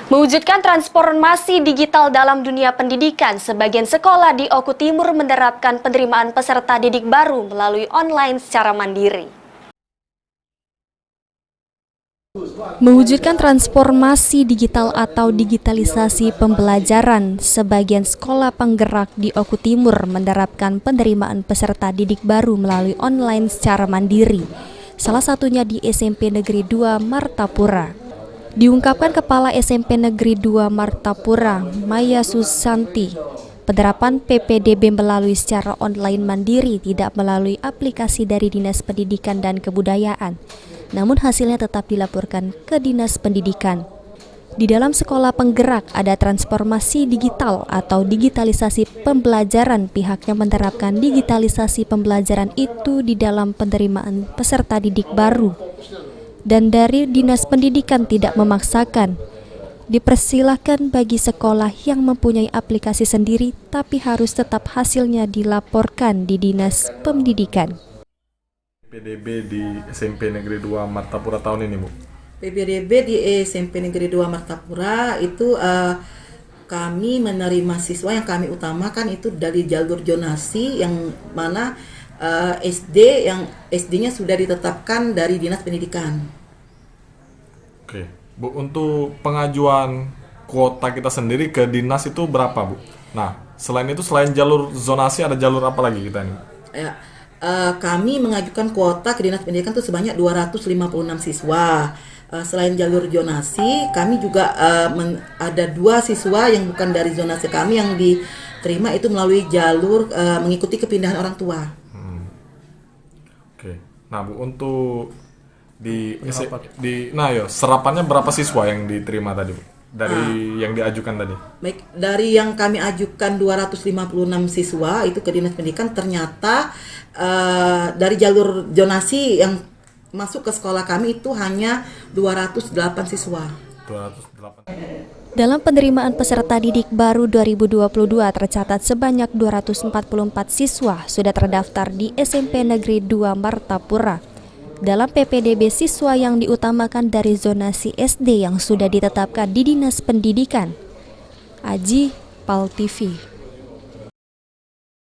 Mewujudkan transformasi digital dalam dunia pendidikan, sebagian sekolah di Oku Timur menerapkan penerimaan peserta didik baru melalui online secara mandiri. Mewujudkan transformasi digital atau digitalisasi pembelajaran, sebagian sekolah penggerak di Oku Timur menerapkan penerimaan peserta didik baru melalui online secara mandiri. Salah satunya di SMP Negeri 2 Martapura. Diungkapkan Kepala SMP Negeri 2 Martapura, Maya Susanti, penerapan PPDB melalui secara online mandiri tidak melalui aplikasi dari Dinas Pendidikan dan Kebudayaan, namun hasilnya tetap dilaporkan ke Dinas Pendidikan. Di dalam sekolah penggerak ada transformasi digital atau digitalisasi pembelajaran. Pihaknya menerapkan digitalisasi pembelajaran itu di dalam penerimaan peserta didik baru. Dan dari Dinas Pendidikan tidak memaksakan. Dipersilahkan bagi sekolah yang mempunyai aplikasi sendiri, tapi harus tetap hasilnya dilaporkan di Dinas Pendidikan. PPDB di SMP Negeri 2 Martapura tahun ini, Bu? PPDB di SMP Negeri 2 Martapura itu kami menerima siswa yang kami utamakan itu dari jalur zonasi yang mana SD-nya sudah ditetapkan dari Dinas Pendidikan. Oke, Bu, untuk pengajuan kuota kita sendiri ke dinas itu berapa, Bu? Nah, selain itu, selain jalur zonasi, ada jalur apa lagi kita ini? Ya, kami mengajukan kuota ke Dinas Pendidikan itu sebanyak 256 siswa. Selain jalur zonasi, kami juga ada 2 siswa yang bukan dari zonasi kami yang diterima itu melalui jalur mengikuti kepindahan orang tua. Oke. Nah, Bu, untuk serapannya berapa siswa yang diterima tadi, Bu? Dari yang diajukan tadi? Baik, dari yang kami ajukan 256 siswa itu ke Dinas Pendidikan, ternyata dari jalur zonasi yang masuk ke sekolah kami itu hanya 208 siswa. 208. Dalam penerimaan peserta didik baru 2022 tercatat sebanyak 244 siswa sudah terdaftar di SMP Negeri 2 Martapura. Dalam PPDB, siswa yang diutamakan dari zonasi SD yang sudah ditetapkan di Dinas Pendidikan. Aji, PAL TV.